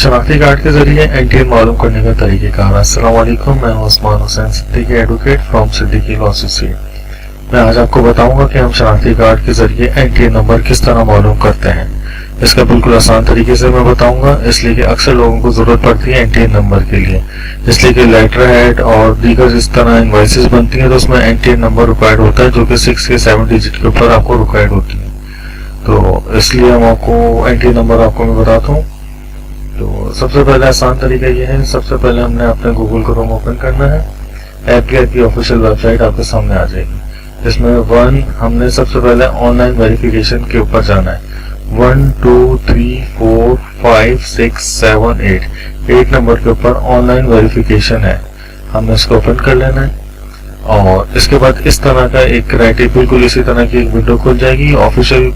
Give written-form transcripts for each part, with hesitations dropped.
शनाख्ती card के जरिए NTN मालूम करने का तरीक़ेकार। अस्सलाम वालेकुम, मैं Usman Hussain Siddiqui advocate from Siddiqui law associate. मैं आज आपको बताऊंगा कि हम शनाख्ती कार्ड के जरिए एनटीएन नंबर किस तरह मालूम करते हैं। इसका बिल्कुल आसान तरीके से मैं बताऊंगा, इसलिए कि अक्सर लोगों को जरूरत पड़ती है एनटीएन नंबर के लिए, इसलिए कि लेटर हेड और दीगर जिस तरह इनवॉइसेस बनती है तो उसमें एनटीएन नंबर रिक्वायर्ड होता है, जो कि 6 के 7 डिजिट के ऊपर आपको रिक्वायर्ड होती है। तो इसलिए हम आपको एनटीएन नंबर आपको मैं बताता हूँ। तो सबसे पहले आसान तरीका ये है, सबसे पहले हमने अपने गूगल क्रोम ओपन करना है। एपीआई की ऑफिशियल वेबसाइट आपके सामने आ जाएगी। इसमें हमने सबसे पहले ऑनलाइन वेरिफिकेशन के ऊपर जाना है। 1 2 3 4 5 6 7 8 नंबर के ऊपर ऑनलाइन वेरिफिकेशन है, हमने इसको ओपन कर लेना है। और इसके बाद इस तरह का एक क्राइटेरिया, बिल्कुल इसी तरह की एक विंडो खुल जाएगी। ऑफिशियल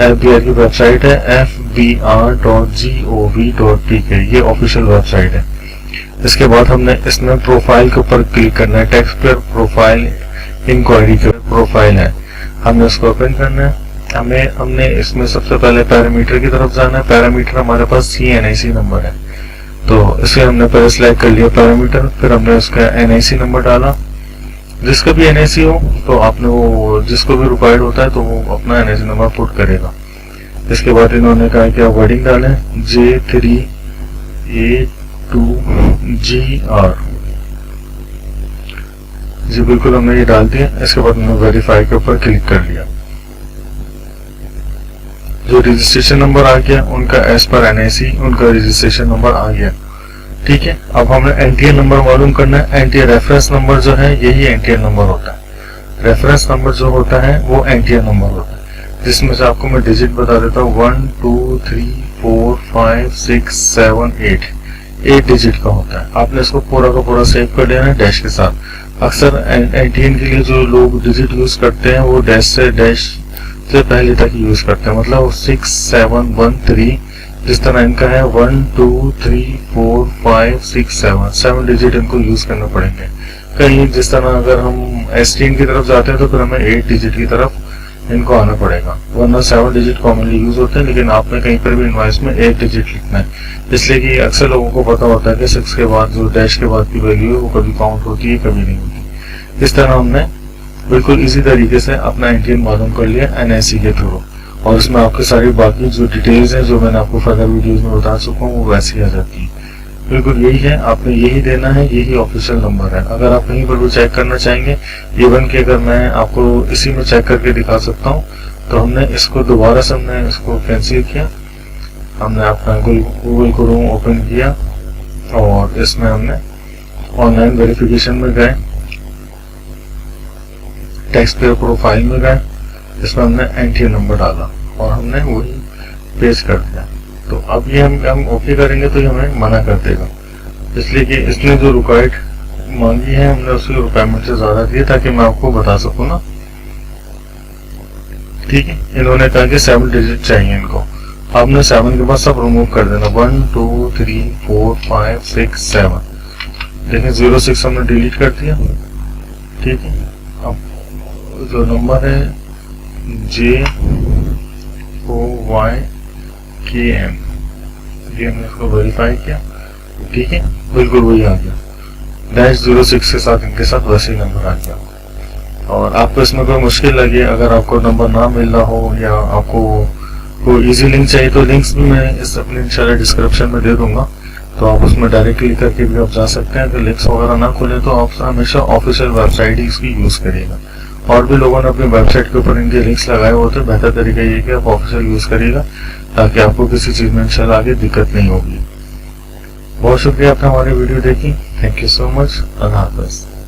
एफबीआई की वेबसाइट है fbr.gov.tk, ये ऑफिशियल वेबसाइट है। इसके बाद हमने इसमें प्रोफाइल के ऊपर क्लिक करना है। टैक्स पेयर प्रोफाइल इंक्वायरी के प्रोफाइल है, हमने इसको ओपन करना है। हमने इसमें सबसे पहले पैरामीटर की तरफ जाना है। पैरामीटर हमारे पास CNIC नंबर है, तो इसे हमने पहले सिलेक्ट कर लिया पैरामीटर। फिर हमने उसका NIC नंबर डाला। जिसका भी NIC हो तो आपने वो जिसको भी रिक्वायर्ड होता है तो वो अपना NIC नंबर पुट करेगा। इसके बाद इन्होंने कहा कि आप वर्डिंग डालें J3A2GR, जी बिल्कुल हमने ये डाल दिया। इसके बाद हमने वेरीफाई के ऊपर क्लिक कर लिया। जो रजिस्ट्रेशन नंबर आ गया उनका एज पर NIC उनका रजिस्ट्रेशन नंबर आ गया। ठीक है, अब हमें एनटीएन नंबर मालूम करना है। एनटीएन रेफरेंस नंबर जो है यही एनटीएन नंबर होता है। रेफरेंस नंबर जो होता है वो एनटीएन नंबर होता है, जिसमें से आपको मैं डिजिट बता देता हूँ। 1 2 3 4 5 6 7 8 डिजिट का होता है। आपने इसको पूरा का पूरा सेव कर लेना है डैश के साथ। अक्सर एनटीएन के लिए जो लोग डिजिट यूज करते हैं वो डैश से पहले तक यूज करते हैं, मतलब 6 7 1 3। जिस तरह इनका है 1 2 3 4 5 6 7 डिजिट इनको यूज करने पड़ेंगे। कहीं जिस तरह अगर हम एसटीएन की तरफ जाते हैं तो फिर हमें 8 डिजिट की तरफ इनको आना पड़ेगा, वरना 7 डिजिट कॉमनली यूज होते हैं। लेकिन आपने कहीं पर भी इनवॉइस में 8 डिजिट लिखना है, इसलिए कि अक्सर लोगों को पता होता है कि 6 के बाद जो डैश के बाद की वैल्यू है वो कभी काउंट होती है कभी नहीं होती। इस तरह हमने बिल्कुल इसी तरीके से अपना एनटीएन मालूम कर लिया NIC के थ्रू, और इसमें आपके सारी बाकी जो डिटेल्स हैं जो मैंने आपको फर्दर वीडियोस में बता चुका हूँ वो वैसे ही आ जाती है। बिल्कुल यही है, आपने यही देना है, यही ऑफिशियल नंबर है। अगर आप कहीं पर भी चेक करना चाहेंगे, इवन कि अगर मैं आपको इसी में चेक करके दिखा सकता हूँ, तो हमने इसको दोबारा से हमने इसको कैंसिल किया। हमने अपना गूगल क्रोम ओपन किया और इसमें हमने ऑनलाइन वेरिफिकेशन में गए, टैक्स पेयर प्रोफाइल में गए, इसमें हमने एनटीएन नंबर डाला और हमने वही पेस्ट कर दिया। तो अब ये हम ओके करेंगे तो ये हमें मना कर देगा, इसलिए कि इसने जो रिक्वायर्ड मांगी है हमने उसकी रिक्वायरमेंट से ज्यादा दी ताकि मैं आपको बता सकूं ना। ठीक है, इन्होंने कहा कि 7 डिजिट चाहिए इनको। आपने 7 के बाद सब रिमूव कर देना। 1 2 3 4 5 6 7 देखिए 06 हमने डिलीट कर दिया। ठीक है, अब जो नंबर है JOYKM, ये हमने इसको वेरीफाई किया। ठीक है, बिल्कुल वही आ गया। डैश 06 के साथ इनके साथ वैसे ही नंबर आ गया। और आपको इसमें कोई मुश्किल लगे, अगर आपको नंबर ना मिल रहा हो या आपको कोई इजी लिंक चाहिए तो लिंक्स भी मैं इस अपने इंशाल्लाह डिस्क्रिप्शन में दे दूंगा, तो आप उसमें डायरेक्ट क्लिक करके भी आप जा सकते हैं। अगर लिंक्स वगैरह ना खुले तो आप हमेशा ऑफिशियल वेबसाइट ही इसकी यूज करिएगा। और भी लोगों ने अपनी वेबसाइट के ऊपर इनके लिंक्स लगाए होते हैं। बेहतर तरीका ये कि आप ऑफिशियल यूज करिएगा ताकि आपको किसी चीज में इंशाल्लाह आगे दिक्कत नहीं होगी। बहुत शुक्रिया आपने हमारी वीडियो देखी। Thank you so much. अल्लाह हाफ़िज़।